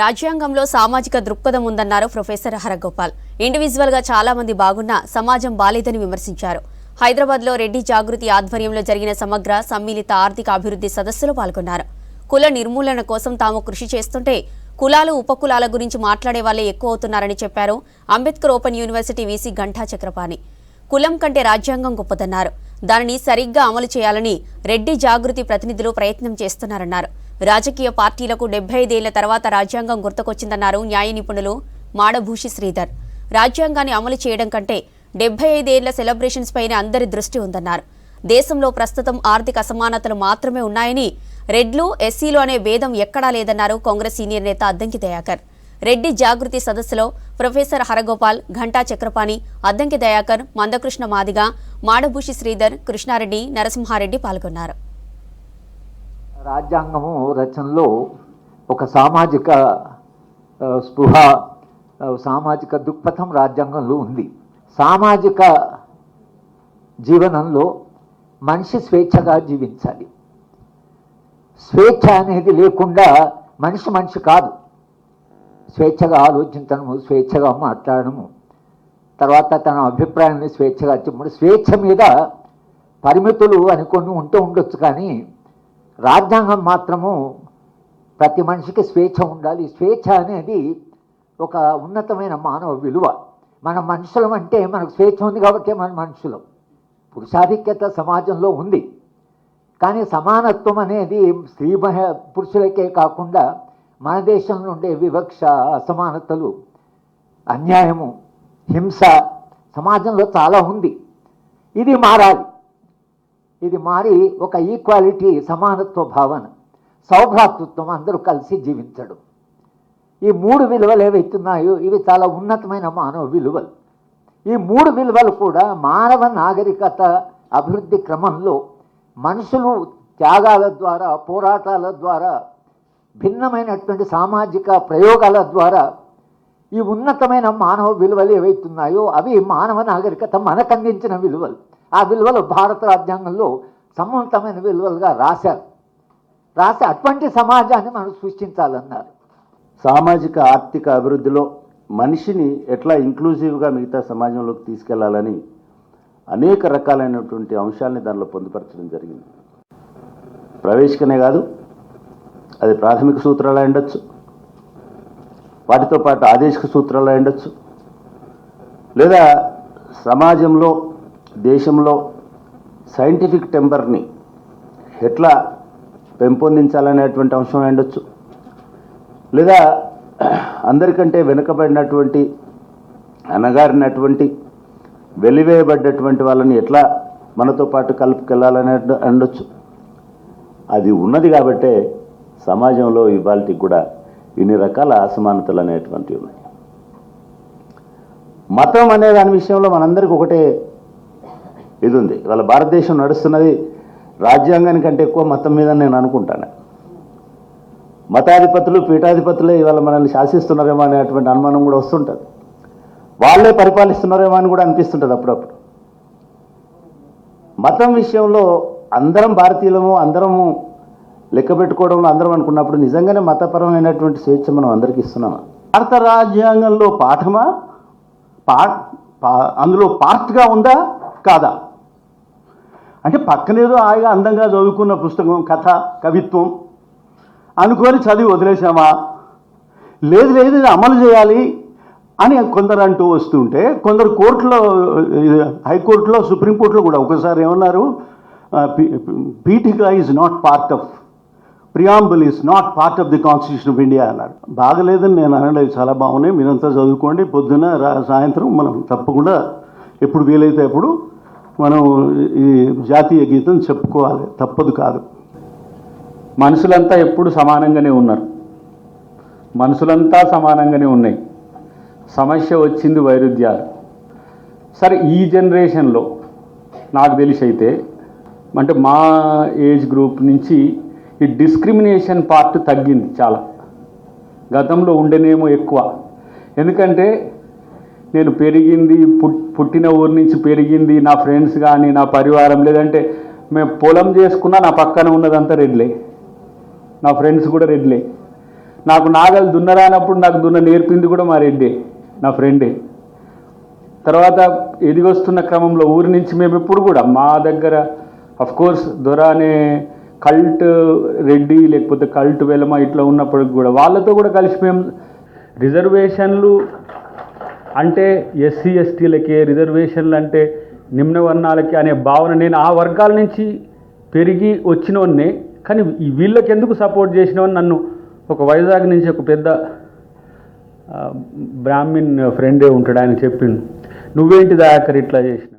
రాజ్యాంగంలో సామాజిక దృక్పథం ఉందన్నారు ప్రొఫెసర్ హరగోపాల్. ఇండివిజువల్ గా చాలా మంది బాగున్నా సమాజం బాలేదని విమర్శించారు. హైదరాబాద్ లో రెడ్డి జాగృతి ఆధ్వర్యంలో జరిగిన సమగ్ర సమ్మిళిత ఆర్థిక అభివృద్ధి సదస్సులో పాల్గొన్నారు. కుల నిర్మూలన కోసం తాము కృషి చేస్తుంటే కులాలు ఉపకులాల గురించి మాట్లాడే వాళ్లే ఎక్కువ అవుతున్నారని చెప్పారు. Ambedkar open university VC Ganta Chakrapani కులం కంటే రాజ్యాంగం గొప్పదన్నారు. దానిని సరిగ్గా అమలు చేయాలని రెడ్డి జాగృతి ప్రతినిధులు ప్రయత్నం చేస్తున్నారన్నారు. రాజకీయ పార్టీలకు 75 ఏళ్ల తర్వాత రాజ్యాంగం గుర్తుకొచ్చిందన్నారు న్యాయ నిపుణులు మాడభూషి శ్రీధర్. రాజ్యాంగాన్ని అమలు చేయడం కంటే 75 ఏళ్ల సెలబ్రేషన్స్ పైన అందరి దృష్టి ఉందన్నారు. దేశంలో ప్రస్తుతం ఆర్థిక అసమానతలు మాత్రమే ఉన్నాయని, రెడ్లు ఎస్సీలు అనే భేదం ఎక్కడా లేదన్నారు కాంగ్రెస్ సీనియర్ నేత అద్దంకి దయాకర్. రెడ్డి జాగృతి సదస్సులో ప్రొఫెసర్ హరగోపాల్, ఘంటా చక్రపాణి, అద్దంకి దయాకర్, మందకృష్ణ మాదిగ, మాడభూషి శ్రీధర్, కృష్ణారెడ్డి, నరసింహారెడ్డి పాల్గొన్నారు. రాజ్యాంగము రచనలో ఒక సామాజిక స్పృహ, సామాజిక దృక్పథం రాజ్యాంగంలో ఉంది. సామాజిక జీవనంలో మనిషి స్వేచ్ఛగా జీవించాలి. స్వేచ్ఛ అనేది లేకుండా మనిషి కాదు. స్వేచ్ఛగా ఆలోచించడము, స్వేచ్ఛగా మాట్లాడము, తర్వాత తన అభిప్రాయాన్ని స్వేచ్ఛగా చెప్పడం. స్వేచ్ఛ మీద పరిమితులు అనుకొని ఉండొచ్చు, కానీ రాజ్యాంగం మాత్రము ప్రతి మనిషికి స్వేచ్ఛ ఉండాలి. స్వేచ్ఛ అనేది ఒక ఉన్నతమైన మానవ విలువ. మన మనుషులం అంటే మనకు స్వేచ్ఛ ఉంది కాబట్టి మన మనుషులం. పురుషాధిక్యత సమాజంలో ఉంది, కానీ సమానత్వం అనేది స్త్రీ పురుషులకే కాకుండా మన దేశంలో ఉండే వివక్ష, అసమానతలు, అన్యాయము, హింస సమాజంలో చాలా ఉంది. ఇది మారాలి. ఇది మారి ఒక ఈక్వాలిటీ, సమానత్వ భావన, సౌభ్రాతృత్వం, అందరూ కలిసి జీవించడం. ఈ 3 విలువలు ఏవైతున్నాయో ఇవి చాలా ఉన్నతమైన మానవ విలువలు. ఈ 3 విలువలు కూడా మానవ నాగరికత అభివృద్ధి క్రమంలో మనుషులు త్యాగాల ద్వారా, పోరాటాల ద్వారా, భిన్నమైనటువంటి సామాజిక ప్రయోగాల ద్వారా ఈ ఉన్నతమైన మానవ విలువలు ఏవైతున్నాయో అవి మానవ నాగరికత మనకు అందించిన విలువలు. ఆ విలువలు భారత రాజ్యాంగంలో సమున్నతమైన విలువలుగా రాసి అటువంటి సమాజాన్ని మనం సృష్టించాలన్నారు. సామాజిక ఆర్థిక అభివృద్ధిలో మనిషిని ఎట్లా ఇంక్లూజివ్గా మిగతా సమాజంలోకి తీసుకెళ్లాలని అనేక రకాలైనటువంటి అంశాలని దానిలో పొందుపరచడం జరిగింది. ప్రవేశికనే కాదు, అది ప్రాథమిక సూత్రాలు ఉండొచ్చు, వాటితో పాటు ఆదేశిక సూత్రాలు ఉండొచ్చు, లేదా సమాజంలో, దేశంలో సైంటిఫిక్ టెంపర్ని ఎట్లా పెంపొందించాలనేటువంటి అంశం ఉండొచ్చు, లేదా అందరికంటే వెనుకబడినటువంటి, అనగారినటువంటి, వెలివేయబడ్డటువంటి వాళ్ళని ఎట్లా మనతో పాటు కలుపుకెళ్ళాలనే ఉండొచ్చు. అది ఉన్నది కాబట్టే సమాజంలో ఇవాళకి కూడా ఇన్ని రకాల అసమానతలు అనేటువంటివి ఉన్నాయి. మతం అనే దాని విషయంలో మనందరికీ ఒకటే ఇది ఉంది. ఇవాళ భారతదేశం నడుస్తున్నది రాజ్యాంగానికంటే ఎక్కువ మతం మీద నేను అనుకుంటాను. మతాధిపతులు, పీఠాధిపతులే ఇవాళ మనల్ని శాసిస్తున్నారేమో అనేటువంటి అనుమానం కూడా వస్తుంటుంది. వాళ్ళే పరిపాలిస్తున్నారేమో అని కూడా అనిపిస్తుంటుంది అప్పుడప్పుడు. మతం విషయంలో అందరం భారతీయులము, అందరము లెక్క పెట్టుకోవడంలో అందరం అనుకున్నప్పుడు నిజంగానే మతపరమైనటువంటి స్వేచ్ఛ మనం అందరికీ ఇస్తున్నామా? భారత రాజ్యాంగంలో పాఠమా, అందులో పార్ట్గా ఉందా కాదా? అంటే పక్కనేదో హాయిగా అందంగా చదువుకున్న పుస్తకం, కథ, కవిత్వం అనుకొని చదివి వదిలేసామా? లేదు ఇది అమలు చేయాలి అని కొందరు అంటూ వస్తుంటే, కొందరు కోర్టులో, హైకోర్టులో, సుప్రీంకోర్టులో కూడా ఒకసారి ఏమన్నారు, పీఠిక is not part of, preamble is not part of the constitution of India అన్నాడు. బాగలేదని నేను అనలేదు, చాలా బాగున్నాయి, మీరంతా చదువుకోండి, పొద్దున సాయంత్రం మనం తప్పకుండా ఎప్పుడు వీలైతే అప్పుడు మనం ఈ జాతీయ గీతం చెప్పుకోవాలి, తప్పదు కాదు. మనుషులంతా ఎప్పుడు సమానంగానే ఉన్నారు, మనుషులంతా సమానంగానే ఉన్నాయి. సమస్య వచ్చింది వైరుధ్యాలు. సరే, ఈ జనరేషన్లో నాకు తెలిసి అయితే, అంటే మా ఏజ్ గ్రూప్ నుంచి ఈ డిస్క్రిమినేషన్ పార్ట్ తగ్గింది చాలా. గతంలో ఉండేనేమో ఎక్కువ. ఎందుకంటే నేను పెరిగింది, పుట్టిన ఊరి నుంచి పెరిగింది, నా ఫ్రెండ్స్ కానీ, నా పరివారం, లేదంటే మేము పొలం చేసుకున్నా నా పక్కన ఉన్నదంతా రెడ్లే, నా ఫ్రెండ్స్ కూడా రెడ్లే. నాకు నాగలు దున్నరానప్పుడు నాకు దున్న నేర్పింది కూడా మా రెడ్డే, నా ఫ్రెండే. తర్వాత ఎదిగొస్తున్న క్రమంలో ఊరి నుంచి మేము ఎప్పుడు కూడా మా దగ్గర కోర్స్ దొర అనే కల్ట్ రెడ్డి లేకపోతే కల్ట్ వెలమ ఇట్లా ఉన్నప్పటికి కూడా వాళ్ళతో కూడా కలిసి మేము రిజర్వేషన్లు అంటే ఎస్సీ ఎస్టీలకే, రిజర్వేషన్లు అంటే నిమ్న వర్ణాలకి అనే భావన, నేను ఆ వర్గాల నుంచి పెరిగి వచ్చినవన్నే. కానీ వీళ్ళకి ఎందుకు సపోర్ట్ చేసినవని నన్ను ఒక వైజాగ్ నుంచి ఒక పెద్ద బ్రాహ్మిన్ ఫ్రెండే ఉంటాడు, ఆయన చెప్పిండు, నువ్వేంటి దయాకర్ ఇట్లా చేసిన.